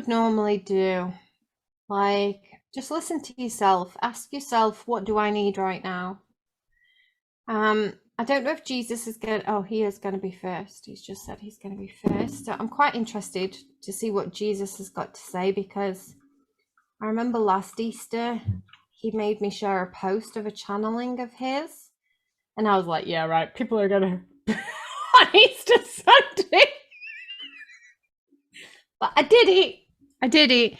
would normally do. Like, just listen to yourself. Ask yourself, what do I need right now? I don't know if Jesus is going to, oh, he is going to be first. He's just said he's going to be first. So I'm quite interested to see what Jesus has got to say, because I remember last Easter, he made me share a post of a channeling of his. And I was like, yeah, right, people are going to, on Easter Sunday. But I did it. I did it.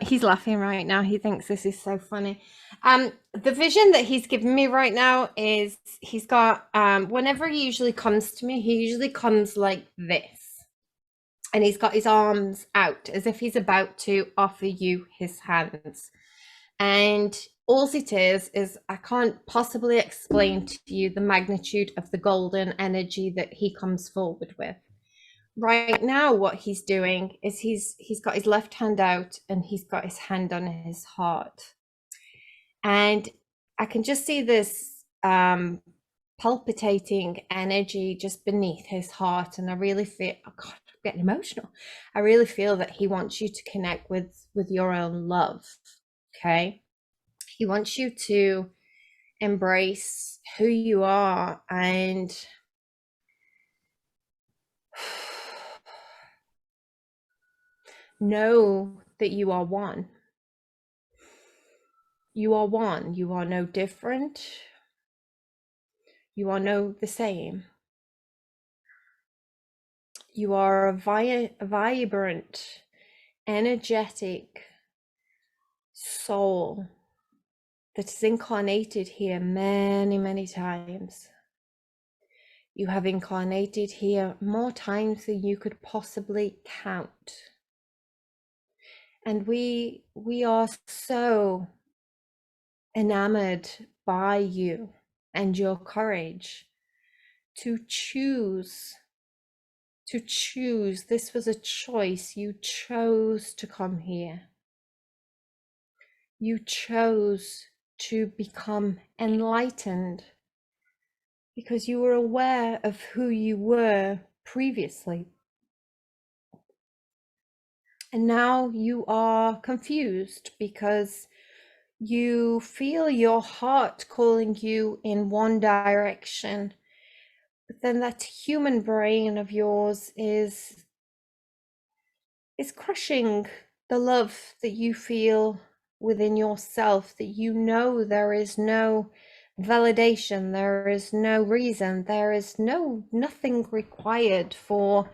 He's laughing right now. He thinks this is so funny. The vision that he's given me right now is he's got, whenever he usually comes to me, he usually comes like this. And he's got his arms out as if he's about to offer you his hands. And all it is I can't possibly explain to you the magnitude of the golden energy that he comes forward with. Right now, what he's doing is he's got his left hand out and he's got his hand on his heart. And I can just see this palpitating energy just beneath his heart. And I really feel, oh God, I'm getting emotional. I really feel that he wants you to connect with your own love. Okay. He wants you to embrace who you are and know that you are one. You are one. You are no different. You are no the same. You are a vibrant, energetic soul that is incarnated here many, many times. You have incarnated here more times than you could possibly count. And we are so enamored by you and your courage to choose. This was a choice. You chose to come here. You chose to become enlightened because you were aware of who you were previously. And now you are confused because you feel your heart calling you in one direction, but then that human brain of yours is crushing the love that you feel within yourself, that you know there is no validation, there is no reason, there is nothing required for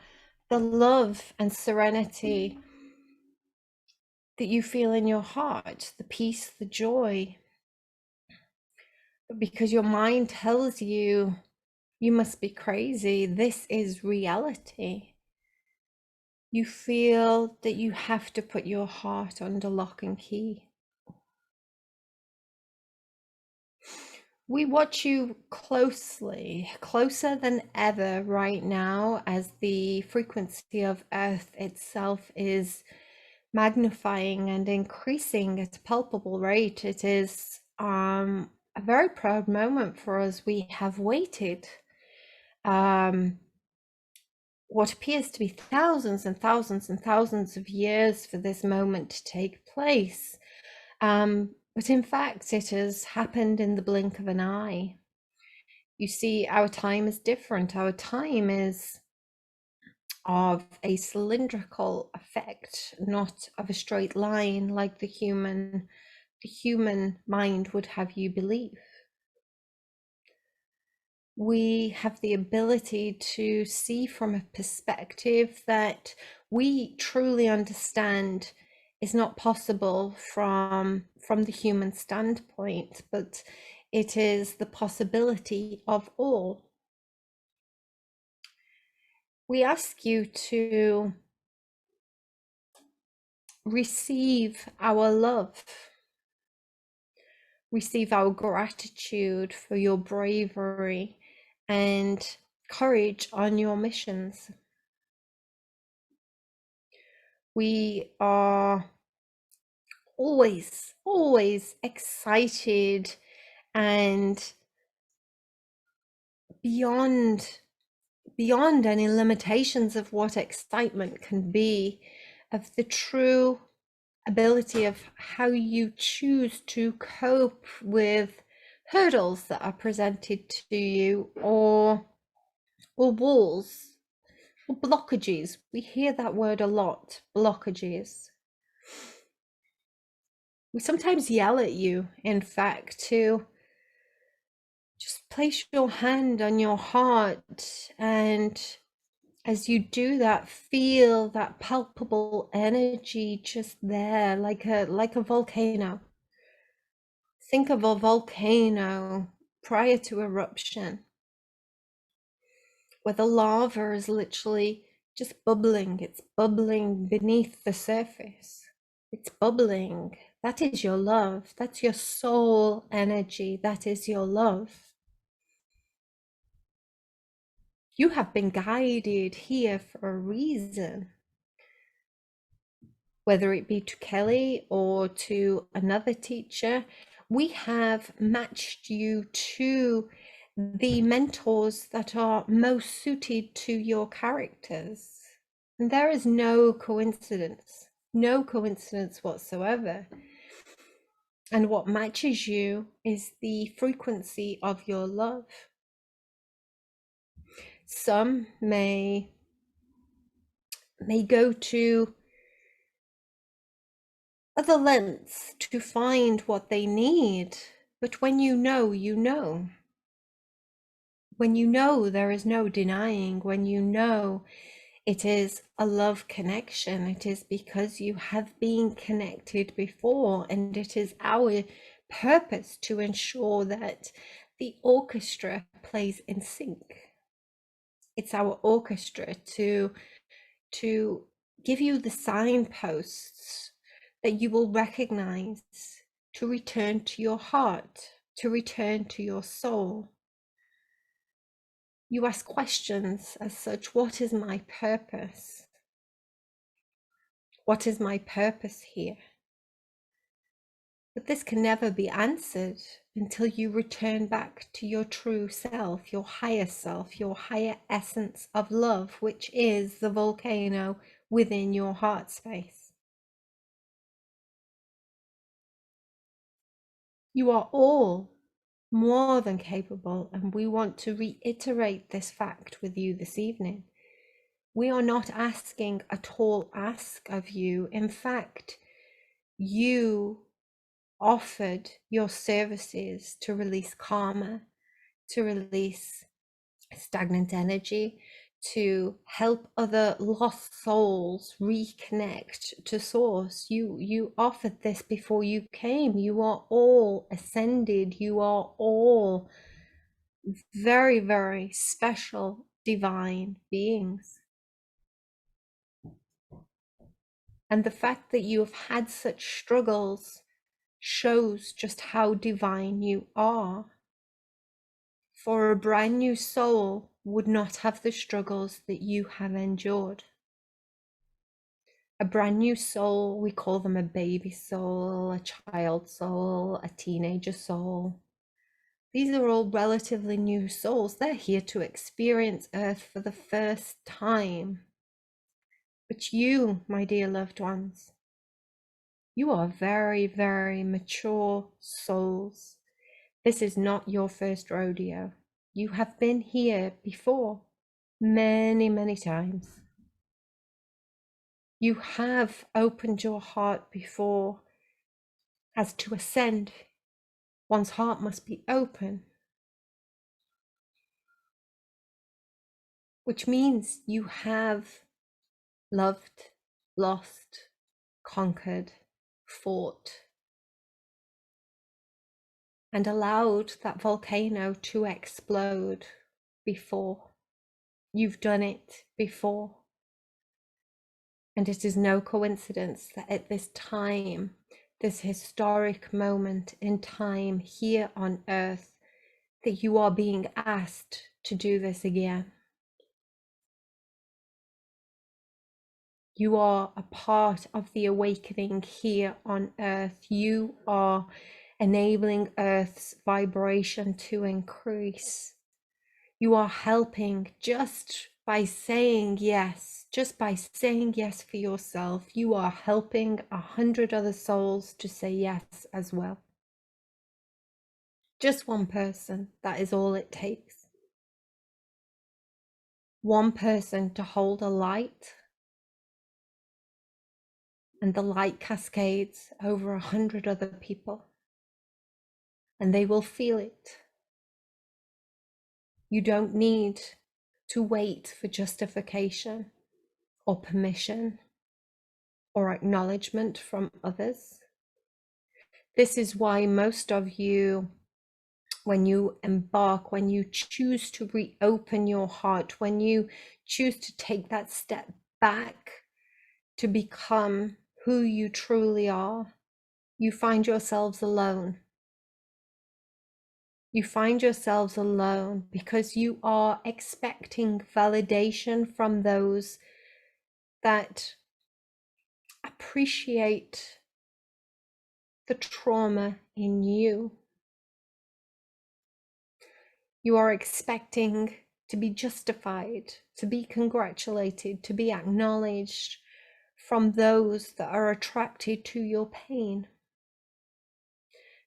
the love and serenity that you feel in your heart, the peace, the joy. Because your mind tells you, you must be crazy, this is reality. You feel that you have to put your heart under lock and key. We watch you closely, closer than ever right now, as the frequency of Earth itself is magnifying and increasing at a palpable rate. It is a very proud moment for us. We have waited what appears to be thousands and thousands and thousands of years for this moment to take place. But in fact, it has happened in the blink of an eye. You see, our time is different. Our time is of a cylindrical effect, not of a straight line like the human mind would have you believe. We have the ability to see from a perspective that we truly understand is not possible from the human standpoint, but it is the possibility of all. We ask you to receive our love, receive our gratitude for your bravery and courage on your missions. We are always excited and beyond any limitations of what excitement can be of the true ability of how you choose to cope with hurdles that are presented to you, or walls or blockages. We hear that word a lot, blockages. We sometimes yell at you, in fact, to just place your hand on your heart, and as you do that, feel that palpable energy just there, like a volcano. Think of a volcano prior to eruption, where the lava is literally just bubbling. It's bubbling beneath the surface. It's bubbling. That is your love. That's your soul energy. That is your love. You have been guided here for a reason. Whether it be to Kelly or to another teacher, we have matched you to the mentors that are most suited to your characters. And there is no coincidence whatsoever. And what matches you is the frequency of your love. Some may go to other lengths to find what they need, but when you know, you know. When you know, there is no denying. When you know it is a love connection, it is because you have been connected before, and it is our purpose to ensure that the orchestra plays in sync. It's our orchestra to give you the signposts that you will recognize, to return to your heart, to return to your soul. You ask questions as such. What is my purpose? What is my purpose here? But this can never be answered until you return back to your true self, your higher essence of love, which is the volcano within your heart space. You are all more than capable, and we want to reiterate this fact with you this evening. We are not asking a tall ask of you. In fact, you offered your services to release karma, to release stagnant energy, to help other lost souls reconnect to source. You offered this before you came. You are all ascended. You are all very, very special divine beings. And the fact that you have had such struggles shows just how divine you are. For a brand new soul would not have the struggles that you have endured. A brand new soul, we call them a baby soul, a child soul, a teenager soul. These are all relatively new souls. They're here to experience Earth for the first time. But you, my dear loved ones, you are very, very mature souls. This is not your first rodeo. You have been here before, many, many times. You have opened your heart before. As to ascend, one's heart must be open, which means you have loved, lost, conquered, fought, and allowed that volcano to explode before. You've done it before. And it is no coincidence that at this time, this historic moment in time here on Earth, that you are being asked to do this again. You are a part of the awakening here on Earth. You are enabling Earth's vibration to increase. You are helping just by saying yes, just by saying yes for yourself, you are helping 100 other souls to say yes as well. Just one person, that is all it takes. One person to hold a light, and the light cascades over 100 other people, and they will feel it. You don't need to wait for justification or permission or acknowledgement from others. This is why most of you, when you embark, when you choose to reopen your heart, when you choose to take that step back to become who you truly are, you find yourselves alone. You find yourselves alone because you are expecting validation from those that appreciate the trauma in you. You are expecting to be justified, to be congratulated, to be acknowledged from those that are attracted to your pain.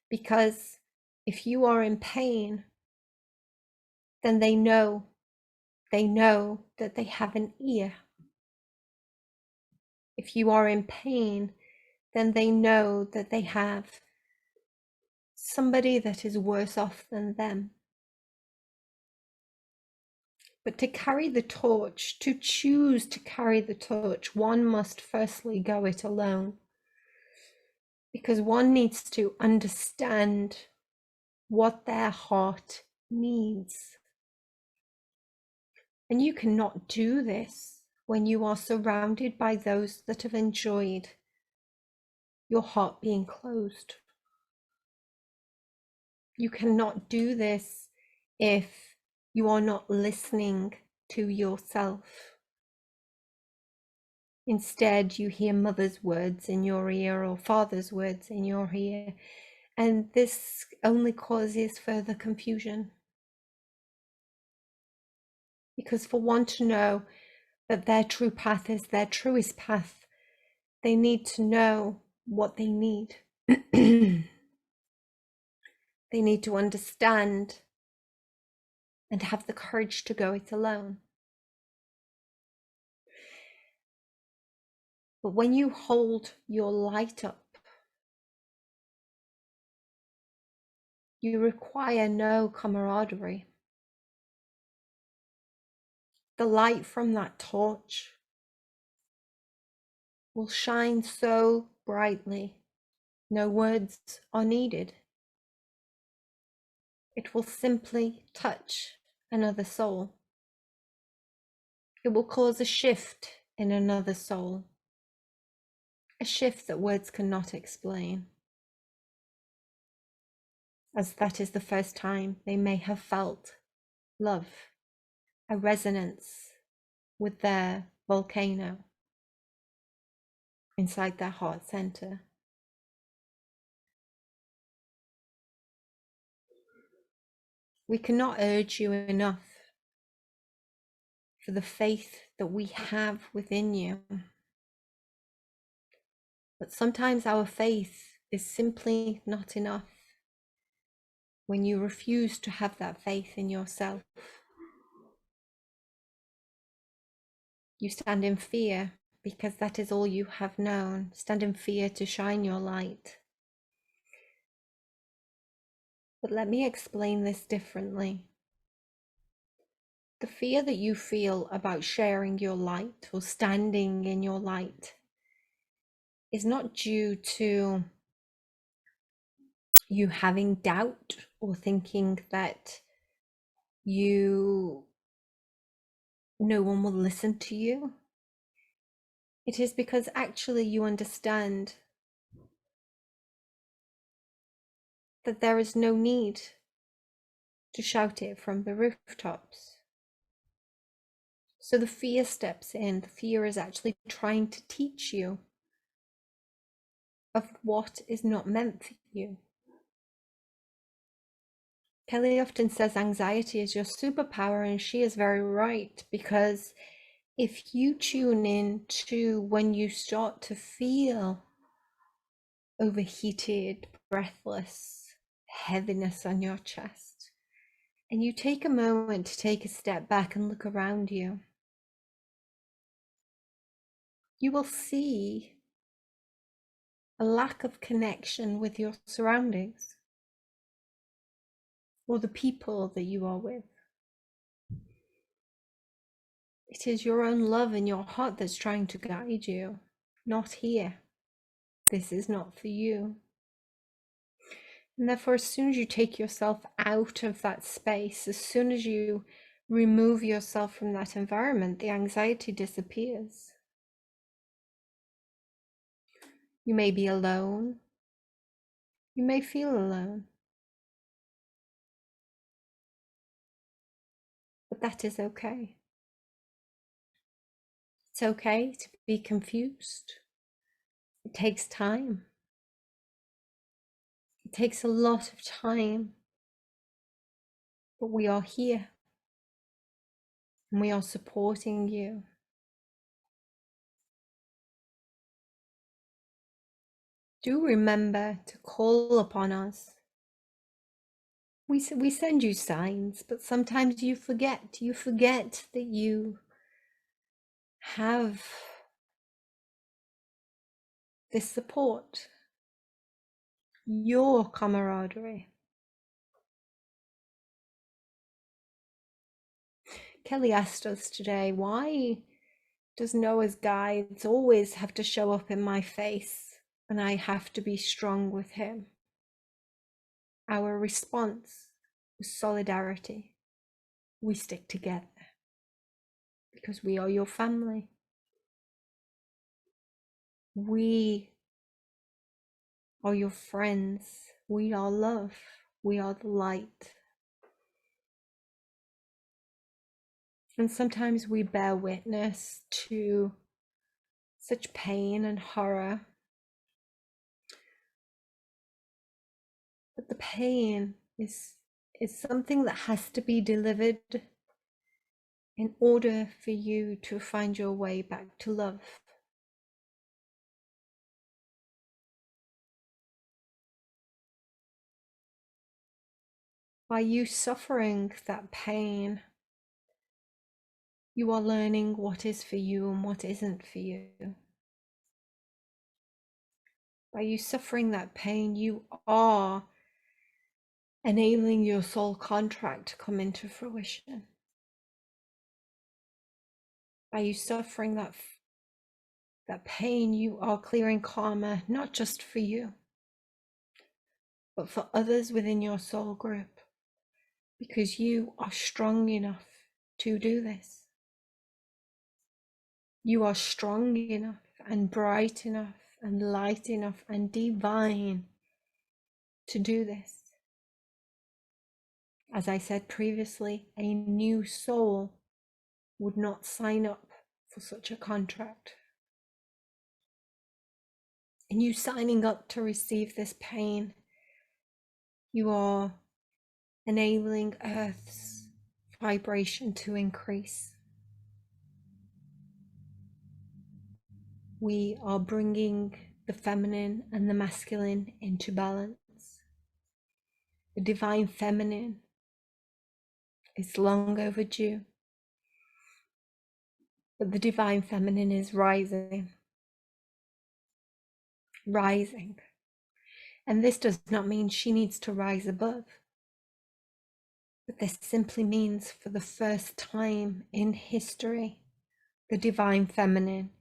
Because if you are in pain, then they know that they have an ear. If you are in pain, then they know that they have somebody that is worse off than them. But to carry the torch, to choose to carry the torch, one must firstly go it alone. Because one needs to understand what their heart needs. And you cannot do this when you are surrounded by those that have enjoyed your heart being closed. You cannot do this if you are not listening to yourself. Instead, you hear mother's words in your ear or father's words in your ear, and this only causes further confusion. Because for one to know that their true path is their truest path, they need to know what they need. They need to understand and have the courage to go it alone. But when you hold your light up, you require no camaraderie. The light from that torch will shine so brightly, no words are needed. It will simply touch another soul. It will cause a shift in another soul, a shift that words cannot explain, as that is the first time they may have felt love, a resonance with their volcano inside their heart center. We cannot urge you enough for the faith that we have within you. But sometimes our faith is simply not enough when you refuse to have that faith in yourself. You stand in fear because that is all you have known. Stand in fear to shine your light. But let me explain this differently. The fear that you feel about sharing your light or standing in your light is not due to you having doubt or thinking that no one will listen to you. It is because actually you understand that there is no need to shout it from the rooftops. So the fear steps in. The fear is actually trying to teach you of what is not meant for you. Kelly often says anxiety is your superpower, and she is very right, because if you tune in to when you start to feel overheated, breathless, heaviness on your chest, and you take a moment to take a step back and look around you, you will see a lack of connection with your surroundings or the people that you are with. It is your own love in your heart that's trying to guide you. Not here. This is not for you. And therefore, as soon as you take yourself out of that space, as soon as you remove yourself from that environment, the anxiety disappears. You may be alone. You may feel alone. But that is okay. It's okay to be confused. It takes time. It takes a lot of time. But we are here. And we are supporting you. Do remember to call upon us. We send you signs, but sometimes you forget. You forget that you have this support, your camaraderie. Kelly asked us today, why does Noah's guides always have to show up in my face and I have to be strong with him? Our response was solidarity. We stick together because we are your family. We are your friends. We are love. We are the light. And sometimes we bear witness to such pain and horror. But the pain is something that has to be delivered in order for you to find your way back to love. By you suffering that pain, you are learning what is for you and what isn't for you. By you suffering that pain, you are enabling your soul contract to come into fruition. By you suffering that pain, you are clearing karma, not just for you, but for others within your soul group, because you are strong enough to do this. You are strong enough and bright enough and light enough and divine to do this. As I said previously, a new soul would not sign up for such a contract. And you signing up to receive this pain, you are enabling Earth's vibration to increase. We are bringing the feminine and the masculine into balance. The divine feminine is long overdue, but the divine feminine is rising. And this does not mean she needs to rise above, but this simply means for the first time in history, the divine feminine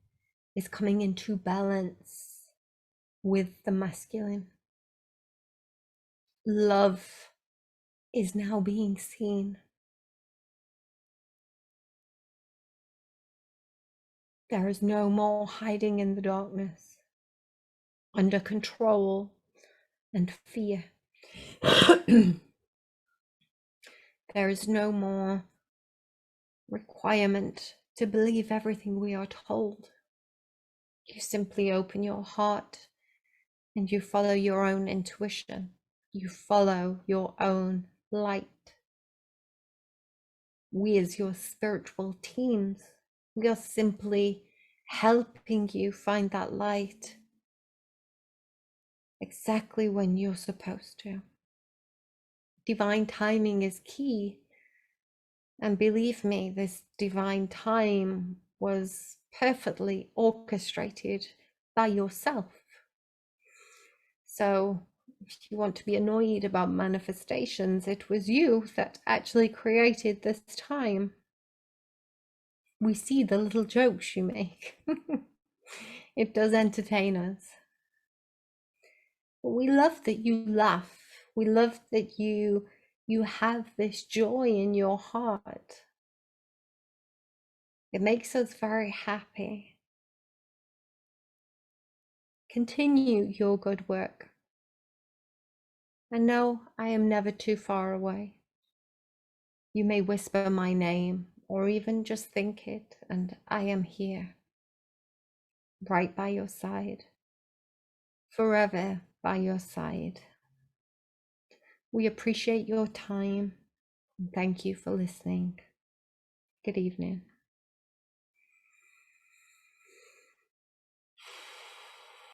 is coming into balance with the masculine. Love is now being seen. There is no more hiding in the darkness, under control and fear. There is no more requirement to believe everything we are told. You simply open your heart and you follow your own intuition. You follow your own light. We, as your spiritual teams, we are simply helping you find that light exactly when you're supposed to. Divine timing is key. And believe me, this divine time was perfectly orchestrated by yourself. So if you want to be annoyed about manifestations, it was you that actually created this time. We see the little jokes you make. It does entertain us. But we love that you laugh. We love that you have this joy in your heart. It makes us very happy. Continue your good work. And no, I am never too far away. You may whisper my name or even just think it, and I am here, right by your side, forever by your side. We appreciate your time and thank you for listening. Good evening.